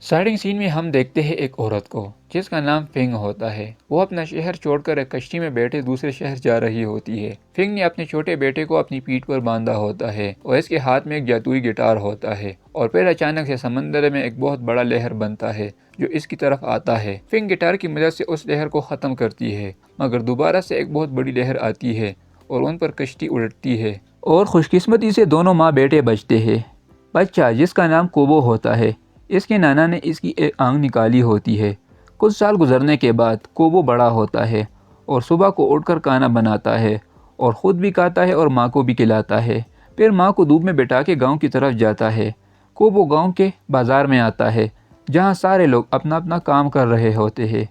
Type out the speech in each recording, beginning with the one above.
Starting سین میں ہم دیکھتے ہیں ایک عورت کو جس کا نام فنگ ہوتا ہے۔ وہ اپنا شہر چھوڑ کر ایک کشتی میں بیٹھے دوسرے شہر جا رہی ہوتی ہے۔ فنگ نے اپنے چھوٹے بیٹے کو اپنی پیٹھ پر باندھا ہوتا ہے اور اس کے ہاتھ میں ایک جادوئی گٹار ہوتا ہے، اور پھر اچانک سے سمندر میں ایک بہت بڑا لہر بنتا ہے جو اس کی طرف آتا ہے۔ فنگ گٹار کی مدد سے اس لہر کو ختم کرتی ہے، مگر دوبارہ سے ایک بہت بڑی لہر آتی ہے اور ان پر کشتی الٹتی ہے، اور خوش قسمتی سے دونوں ماں بیٹے بچتے ہیں۔ بچہ جس کا نام کوبو ہوتا ہے، اس کے نانا نے اس کی ایک آنکھ نکالی ہوتی ہے۔ کچھ سال گزرنے کے بعد کوبو بڑا ہوتا ہے اور صبح کو اٹھ کر کھانا بناتا ہے اور خود بھی کھاتا ہے اور ماں کو بھی کھلاتا ہے۔ پھر ماں کو دھوپ میں بٹھا کے گاؤں کی طرف جاتا ہے۔ کوبو گاؤں کے بازار میں آتا ہے جہاں سارے لوگ اپنا اپنا کام کر رہے ہوتے ہیں۔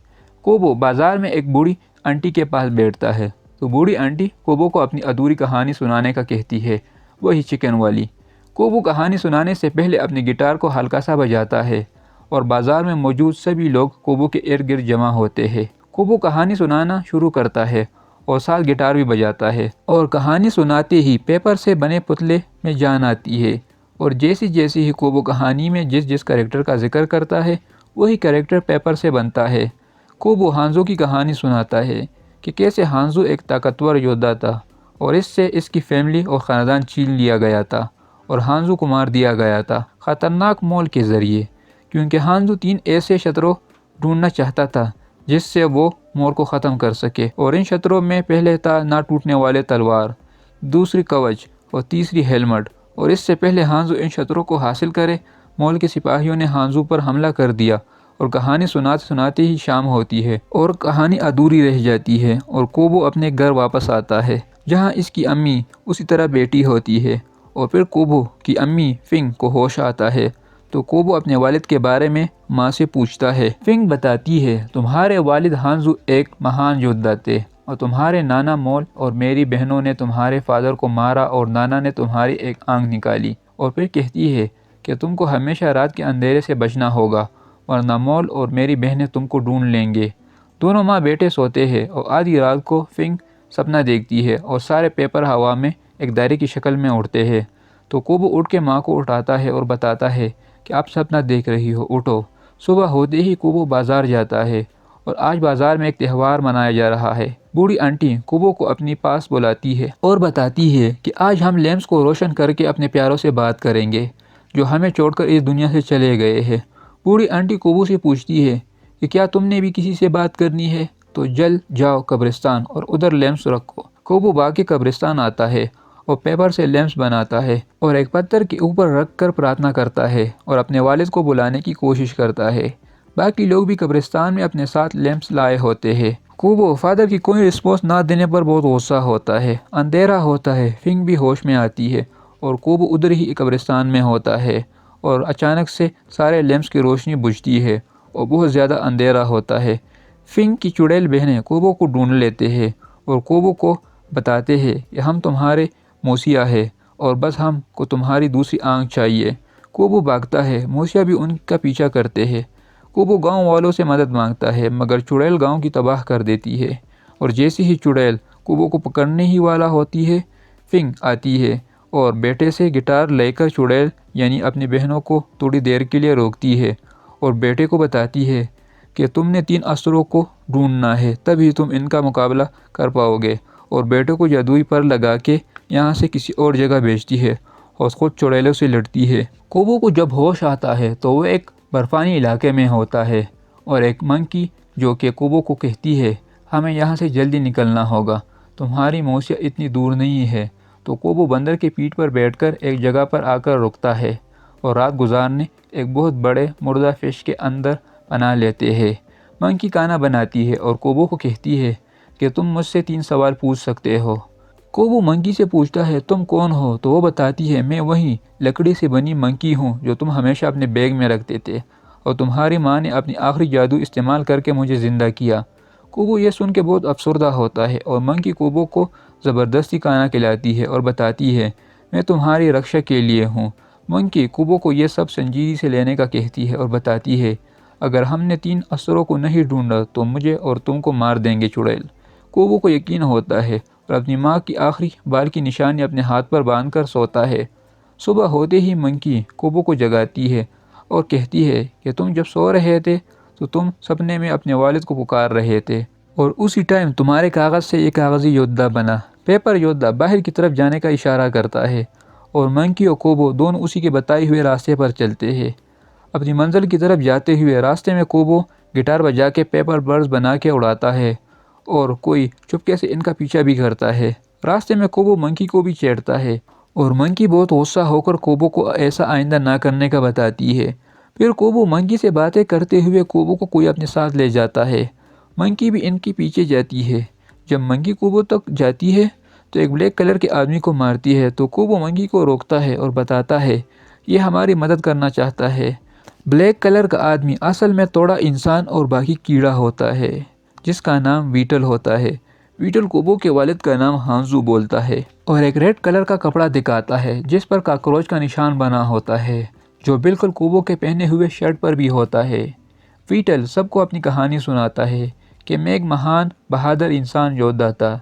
کوبو بازار میں ایک بوڑھی آنٹی کے پاس بیٹھتا ہے تو بوڑھی آنٹی کوبو کو اپنی ادھوری کہانی سنانے کا کہتی ہے، وہی چکن والی۔ کوبو کہانی سنانے سے پہلے اپنے گٹار کو ہلکا سا بجاتا ہے اور بازار میں موجود سبھی لوگ کوبو کے ارد گرد جمع ہوتے ہیں۔ کوبو کہانی سنانا شروع کرتا ہے اور ساتھ گٹار بھی بجاتا ہے، اور کہانی سناتے ہی پیپر سے بنے پتلے میں جان آتی ہے، اور جیسی جیسی ہی کوبو کہانی میں جس کریکٹر کا ذکر کرتا ہے وہی کریکٹر پیپر سے بنتا ہے۔ کوبو ہانزو کی کہانی سناتا ہے کہ کیسے ہانزو ایک طاقتور یودھا تھا اور اس سے اس کی فیملی اور خاندان چھین لیا گیا تھا اور ہانزو کو مار دیا گیا تھا خطرناک مول کے ذریعے، کیونکہ ہانزو 3 ایسے شترو ڈھونڈنا چاہتا تھا جس سے وہ مور کو ختم کر سکے، اور ان شتروں میں پہلے تھا نہ ٹوٹنے والے تلوار، دوسری کوچ اور تیسری ہیلمٹ۔ اور اس سے پہلے ہانزو ان شتروں کو حاصل کرے، مول کے سپاہیوں نے ہانزو پر حملہ کر دیا اور کہانی سناتے سناتے ہی شام ہوتی ہے اور کہانی ادھوری رہ جاتی ہے، اور کوبو اپنے گھر واپس آتا ہے جہاں اس کی امی اسی طرح بیٹھی ہوتی ہے، اور پھر کوبو کی امی فنگ کو ہوش آتا ہے تو کوبو اپنے والد کے بارے میں ماں سے پوچھتا ہے۔ فنگ بتاتی ہے تمہارے والد ہانزو ایک مہان یودھا تھے، اور تمہارے نانا مول اور میری بہنوں نے تمہارے فادر کو مارا اور نانا نے تمہاری ایک آنکھ نکالی، اور پھر کہتی ہے کہ تم کو ہمیشہ رات کے اندھیرے سے بچنا ہوگا ورنہ مول اور میری بہنیں تم کو ڈھونڈ لیں گے۔ دونوں ماں بیٹے سوتے ہیں اور آدھی رات کو فنگ سپنا دیکھتی ہے اور سارے پیپر ہوا میں ایک دائرے کی شکل میں اڑتے ہیں، تو کوبو اٹھ کے ماں کو اٹھاتا ہے اور بتاتا ہے کہ آپ سپنا دیکھ رہی ہو، اٹھو۔ صبح ہوتے ہی کوبو بازار جاتا ہے اور آج بازار میں ایک تہوار منایا جا رہا ہے۔ بوڑھی آنٹی کوبو کو اپنی پاس بلاتی ہے اور بتاتی ہے کہ آج ہم لیمپس کو روشن کر کے اپنے پیاروں سے بات کریں گے جو ہمیں چھوڑ کر اس دنیا سے چلے گئے ہیں۔ بوڑھی آنٹی کوبو سے پوچھتی ہے کہ کیا تم نے بھی کسی سے بات کرنی ہے؟ تو جل جاؤ قبرستان اور ادھر لیمپس رکھو۔ کوبو بھاگ کے قبرستان آتا ہے اور پیپر سے لیمپس بناتا ہے اور ایک پتھر کے اوپر رکھ کر پرارتھنا کرتا ہے اور اپنے والد کو بلانے کی کوشش کرتا ہے۔ باقی لوگ بھی قبرستان میں اپنے ساتھ لیمپس لائے ہوتے ہیں۔ کوبو فادر کی کوئی رسپانس نہ دینے پر بہت غصہ ہوتا ہے۔ اندھیرا ہوتا ہے، فنگ بھی ہوش میں آتی ہے اور کوبو ادھر ہی قبرستان میں ہوتا ہے، اور اچانک سے سارے لیمپس کی روشنی بجھتی ہے اور بہت زیادہ اندھیرا ہوتا ہے۔ فنگ کی چڑیل بہنیں کوبو کو ڈھونڈ لیتے ہیں اور کوبو کو بتاتے ہیں کہ ہم تمہارے موسیا ہیں اور بس ہم کو تمہاری دوسری آنکھ چاہیے۔ کوبو بھاگتا ہے، موسیا بھی ان کا پیچھا کرتے ہیں۔ کوبو گاؤں والوں سے مدد مانگتا ہے مگر چڑیل گاؤں کی تباہ کر دیتی ہے، اور جیسی ہی چڑیل کوبو کو پکڑنے ہی والا ہوتی ہے، فنگ آتی ہے اور بیٹے سے گٹار لے کر چڑیل یعنی اپنی بہنوں کو تھوڑی دیر کے لیے روکتی ہے اور بیٹے کو بتاتی ہے کہ تم نے 3 اسروں کو ڈھونڈنا ہے تبھی تم ان کا مقابلہ کر پاؤ گے، اور بیٹے کو جادوئی پر لگا کے یہاں سے کسی اور جگہ بھیجتی ہے اور خود چڑیلوں سے لڑتی ہے۔ کوبو کو جب ہوش آتا ہے تو وہ ایک برفانی علاقے میں ہوتا ہے اور ایک منکی جو کہ کوبو کو کہتی ہے ہمیں یہاں سے جلدی نکلنا ہوگا، تمہاری موسیا اتنی دور نہیں ہے۔ تو کوبو بندر کے پیٹھ پر بیٹھ کر ایک جگہ پر آ کر رکتا ہے اور رات گزارنے ایک بہت بڑے مردہ فش کے اندر پناہ لیتے ہیں۔ منکی کھانا بناتی ہے اور کوبو کو کہتی ہے کہ تم مجھ سے 3 سوال پوچھ سکتے ہو۔ کوبو منکی سے پوچھتا ہے تم کون ہو؟ تو وہ بتاتی ہے میں وہی لکڑی سے بنی منکی ہوں جو تم ہمیشہ اپنے بیگ میں رکھتے تھے اور تمہاری ماں نے اپنی آخری جادو استعمال کر کے مجھے زندہ کیا۔ کوبو یہ سن کے بہت افسردہ ہوتا ہے اور منکی کوبو کو زبردستی کھانا کھلاتی ہے اور بتاتی ہے میں تمہاری رکشا کے لیے ہوں۔ منکی کوبو کو یہ سب سنجیدگی سے لینے کا کہتی ہے اور بتاتی ہے اگر ہم نے 3 اسروں کو نہیں ڈھونڈا تو مجھے اور تم کو مار دیں گے چڑیل۔ کوبو کو یقین ہوتا ہے اور اپنی ماں کی آخری بار کی نشانی اپنے ہاتھ پر باندھ کر سوتا ہے۔ صبح ہوتے ہی منکی کوبو کو جگاتی ہے اور کہتی ہے کہ تم جب سو رہے تھے تو تم سپنے میں اپنے والد کو پکار رہے تھے اور اسی ٹائم تمہارے کاغذ سے یہ کاغذی یودھا بنا۔ پیپر یودھا باہر کی طرف جانے کا اشارہ کرتا ہے اور منکی اور کوبو دونوں اسی کے بتائے ہوئے راستے پر چلتے ہیں۔ اپنی منزل کی طرف جاتے ہوئے راستے میں کوبو گٹار بجا کے پیپر برڈز بنا کے اڑاتا ہے اور کوئی چپکے سے ان کا پیچھا بھی کرتا ہے۔ راستے میں کوبو منکی کو بھی چھیڑتا ہے اور منکی بہت غصہ ہو کر کوبو کو ایسا آئندہ نہ کرنے کا بتاتی ہے۔ پھر کوبو منکی سے باتیں کرتے ہوئے کوبو کو کوئی اپنے ساتھ لے جاتا ہے۔ منکی بھی ان کے پیچھے جاتی ہے۔ جب منکی کوبو تک جاتی ہے تو ایک بلیک کلر کے آدمی کو مارتی ہے تو کوبو منکی کو روکتا ہے اور بتاتا ہے یہ ہماری مدد کرنا چاہتا ہے۔ بلیک کلر کا آدمی اصل میں توڑا انسان اور باقی کیڑا ہوتا ہے جس کا نام ویٹل ہوتا ہے۔ ویٹل کوبو کے والد کا نام ہانزو بولتا ہے اور ایک ریڈ کلر کا کپڑا دکھاتا ہے جس پر کاکروچ کا نشان بنا ہوتا ہے جو بالکل کوبو کے پہنے ہوئے شرٹ پر بھی ہوتا ہے۔ ویٹل سب کو اپنی کہانی سناتا ہے کہ میں ایک مہان بہادر انسان یودھا تھا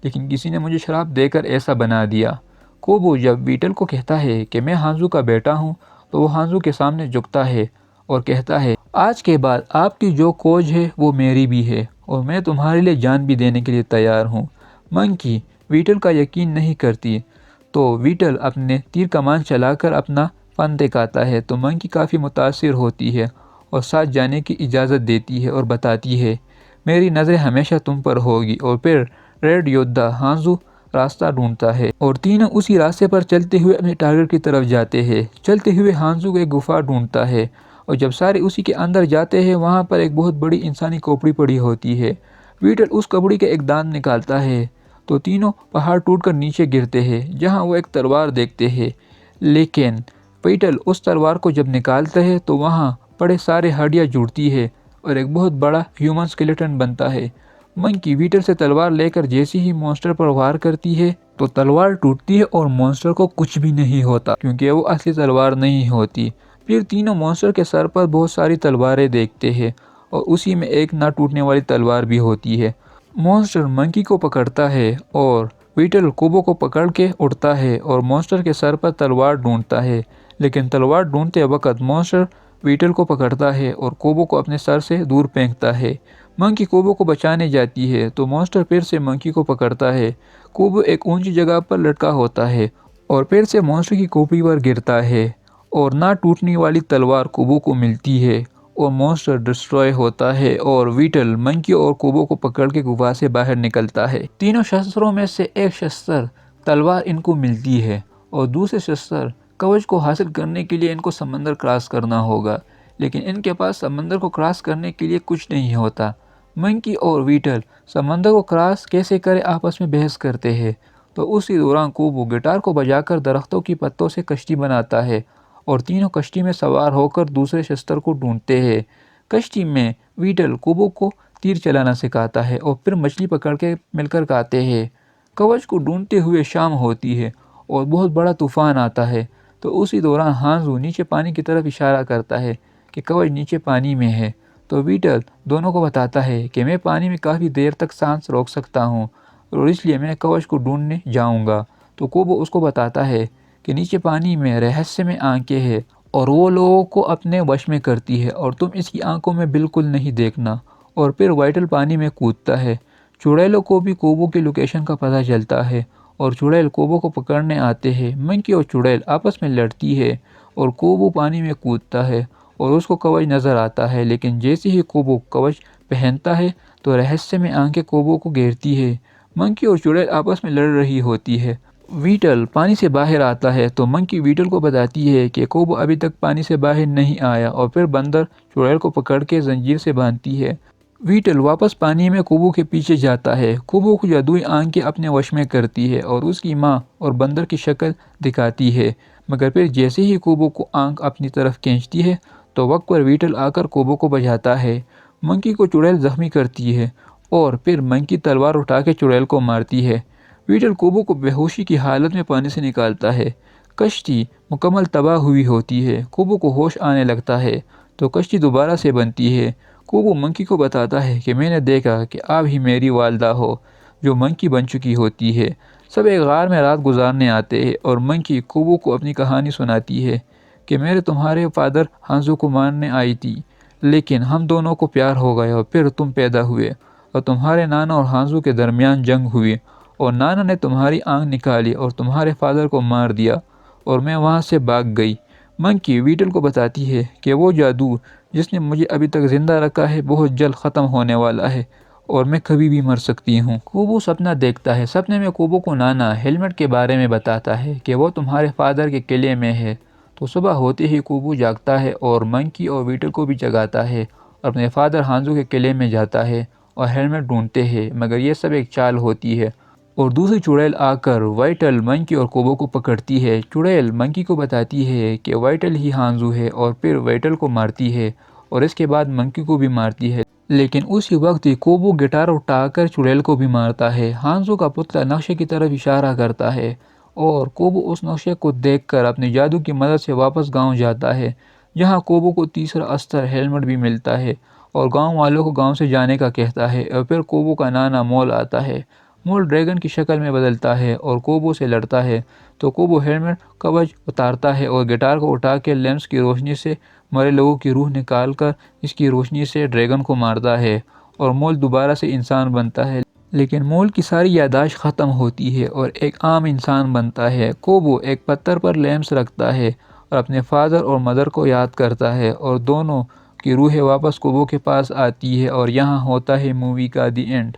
لیکن کسی نے مجھے شراب دے کر ایسا بنا دیا۔ کوبو جب ویٹل کو کہتا ہے کہ میں ہانزو کا بیٹا ہوں تو وہ ہانزو کے سامنے جھکتا ہے اور کہتا ہے آج کے بعد آپ کی جو کھوج ہے وہ میری بھی ہے اور میں تمہارے لیے جان بھی دینے کے لیے تیار ہوں۔ منکی ویٹل کا یقین نہیں کرتی تو ویٹل اپنے تیر کمان چلا کر اپنا فن دکھاتا ہے تو منکی کافی متاثر ہوتی ہے اور ساتھ جانے کی اجازت دیتی ہے اور بتاتی ہے میری نظریں ہمیشہ تم پر ہوگی۔ اور پھر ریڈ یودھا ہانزو راستہ ڈھونڈتا ہے اور تینوں اسی راستے پر چلتے ہوئے اپنے ٹارگٹ کی طرف جاتے ہیں۔ چلتے ہوئے ہانزو ایک گفا ڈھونڈتا ہے اور جب سارے اسی کے اندر جاتے ہیں وہاں پر ایک بہت بڑی انسانی کھوپڑی پڑی ہوتی ہے۔ ویٹل اس کھوپڑی کا ایک دانت نکالتا ہے تو تینوں پہاڑ ٹوٹ کر نیچے گرتے ہیں جہاں وہ ایک تلوار دیکھتے ہیں، لیکن ویٹل اس تلوار کو جب نکالتا ہے تو وہاں بڑے سارے ہڈیاں جڑتی ہے اور ایک بہت بڑا ہیومن اسکیلیٹن بنتا ہے۔ منکی ویٹل سے تلوار لے کر جیسے ہی مونسٹر پر وار کرتی ہے تو تلوار ٹوٹتی ہے اور مونسٹر کو کچھ بھی نہیں ہوتا کیونکہ وہ اصلی تلوار نہیں ہوتی۔ پھر تینوں مونسٹر کے سر پر بہت ساری تلواریں دیکھتے ہیں اور اسی میں ایک نہ ٹوٹنے والی تلوار بھی ہوتی ہے۔ مونسٹر منکی کو پکڑتا ہے اور ویٹل کوبو کو پکڑ کے اڑتا ہے اور مونسٹر کے سر پر تلوار ڈھونڈتا ہے، لیکن تلوار ڈھونڈتے وقت مونسٹر ویٹل کو پکڑتا ہے اور کوبو کو اپنے سر سے دور پھینکتا ہے۔ منکی کوبو کو بچانے جاتی ہے تو مونسٹر پھر سے منکی کو پکڑتا ہے۔ کوبو ایک اونچی جگہ پر لٹکا ہوتا ہے اور پھر سے مونسٹر کی کھوپڑی پر گرتا ہے اور نہ ٹوٹنے والی تلوار کوبو کو ملتی ہے اور مونسٹر ڈسٹروائے ہوتا ہے اور ویٹل منکی اور کوبو کو پکڑ کے گفا سے باہر نکلتا ہے۔ تینوں شستروں میں سے ایک شستر تلوار ان کو ملتی ہے اور دوسرے شستر کوچ کو حاصل کرنے کے لیے ان کو سمندر کراس کرنا ہوگا، لیکن ان کے پاس سمندر کو کراس کرنے کے لیے کچھ نہیں ہوتا۔ منکی اور ویٹل سمندر کو کراس کیسے کرے آپس میں بحث کرتے ہیں تو اسی دوران کوبو گٹار کو بجا کر درختوں کی پتوں سے کشتی بناتا ہے اور تینوں کشتی میں سوار ہو کر دوسرے شستر کو ڈھونڈتے ہیں۔ کشتی میں ویٹل کوبو کو تیر چلانا سکھاتا ہے اور پھر مچھلی پکڑ کے مل کر کھاتے ہیں۔ کوچ کو ڈھونڈتے ہوئے شام ہوتی ہے اور بہت بڑا طوفان آتا ہے تو اسی دوران ہانزو نیچے پانی کی طرف اشارہ کرتا ہے کہ کوچ نیچے پانی میں ہے تو ویٹل دونوں کو بتاتا ہے کہ میں پانی میں کافی دیر تک سانس روک سکتا ہوں اور اس لیے میں کوچ کو ڈھونڈنے جاؤں گا تو کوبو اس کو بتاتا ہے کہ نیچے پانی میں رہسیہ آنکھیں ہیں اور وہ لوگوں کو اپنے وش میں کرتی ہے اور تم اس کی آنکھوں میں بالکل نہیں دیکھنا۔ اور پھر ویٹل پانی میں کودتا ہے۔ چڑیلوں کو بھی کوبو کی لوکیشن کا پتہ چلتا ہے اور چڑیل کوبو کو پکڑنے آتے ہیں۔ منکی اور چڑیل آپس میں لڑتی ہے اور کوبو پانی میں کودتا ہے اور اس کو کوچ نظر آتا ہے، لیکن جیسے ہی کوبو کوچ پہنتا ہے تو رہسیہ آنکھیں کوبو کو گھیرتی ہے۔ منکی اور چڑیل آپس میں لڑ رہی ہوتی ہے۔ ویٹل پانی سے باہر آتا ہے تو منکی ویٹل کو بتاتی ہے کہ کوبو ابھی تک پانی سے باہر نہیں آیا اور پھر بندر چڑیل کو پکڑ کے زنجیر سے باندھتی ہے۔ ویٹل واپس پانی میں کوبو کے پیچھے جاتا ہے۔ کوبو کو جادوئی آنکھیں اپنے وش میں کرتی ہے اور اس کی ماں اور بندر کی شکل دکھاتی ہے، مگر پھر جیسے ہی کوبو کو آنکھ اپنی طرف کھینچتی ہے تو وقت پر ویٹل آ کر کوبو کو بچاتا ہے۔ منکی کو چڑیل زخمی کرتی ہے اور پھر منکی تلوار اٹھا کے چڑیل کو مارتی ہے۔ ویٹل کوبو کو بے ہوشی کی حالت میں پانی سے نکالتا ہے۔ کشتی مکمل تباہ ہوئی ہوتی ہے۔ کوبو کو ہوش آنے لگتا ہے تو کشتی دوبارہ سے بنتی ہے۔ کوبو منکی کو بتاتا ہے کہ میں نے دیکھا کہ آپ ہی میری والدہ ہو جو منکی بن چکی ہوتی ہے۔ سب ایک غار میں رات گزارنے آتے ہیں اور منکی کوبو کو اپنی کہانی سناتی ہے کہ میرے تمہارے فادر ہانزو کو مارنے آئی تھی، لیکن ہم دونوں کو پیار ہو گیا اور پھر تم پیدا ہوئے اور تمہارے نانا اور ہانزو کے درمیان جنگ ہوئی اور نانا نے تمہاری آنکھ نکالی اور تمہارے فادر کو مار دیا اور میں وہاں سے بھاگ گئی۔ منکی ویٹل کو بتاتی ہے کہ وہ جادو جس نے مجھے ابھی تک زندہ رکھا ہے بہت جلد ختم ہونے والا ہے اور میں کبھی بھی مر سکتی ہوں۔ کوبو سپنا دیکھتا ہے۔ سپنے میں کوبو کو نانا ہیلمٹ کے بارے میں بتاتا ہے کہ وہ تمہارے فادر کے قلعے میں ہے۔ تو صبح ہوتے ہی کوبو جاگتا ہے اور منکی اور ویٹل کو بھی جگاتا ہے اور اپنے فادر ہانزو کے قلعے میں جاتا ہے اور ہیلمٹ ڈھونڈتے ہیں، مگر یہ سب ایک چال ہوتی ہے اور دوسری چڑیل آ کر وائٹل، منکی اور کوبو کو پکڑتی ہے۔ چڑیل منکی کو بتاتی ہے کہ وائٹل ہی ہانزو ہے اور پھر وائٹل کو مارتی ہے اور اس کے بعد منکی کو بھی مارتی ہے، لیکن اسی وقت ہی کوبو گٹار اٹھا کر چڑیل کو بھی مارتا ہے۔ ہانزو کا پتلا نقشے کی طرف اشارہ کرتا ہے اور کوبو اس نقشے کو دیکھ کر اپنے جادو کی مدد سے واپس گاؤں جاتا ہے، جہاں کوبو کو تیسرا استر ہیلمٹ بھی ملتا ہے اور گاؤں والوں کو گاؤں سے جانے کا کہتا ہے۔ اور پھر کوبو کا نانا مول آتا ہے۔ مول ڈریگن کی شکل میں بدلتا ہے اور کوبو سے لڑتا ہے، تو کوبو ہیلمٹ کوچ اتارتا ہے اور گٹار کو اٹھا کے لیمپس کی روشنی سے مرے لوگوں کی روح نکال کر اس کی روشنی سے ڈریگن کو مارتا ہے اور مول دوبارہ سے انسان بنتا ہے، لیکن مول کی ساری یادداشت ختم ہوتی ہے اور ایک عام انسان بنتا ہے۔ کوبو ایک پتھر پر لیمپس رکھتا ہے اور اپنے فادر اور مدر کو یاد کرتا ہے اور دونوں کی روحیں واپس کوبو کے پاس آتی ہے اور یہاں ہوتا ہے مووی کا دی اینڈ۔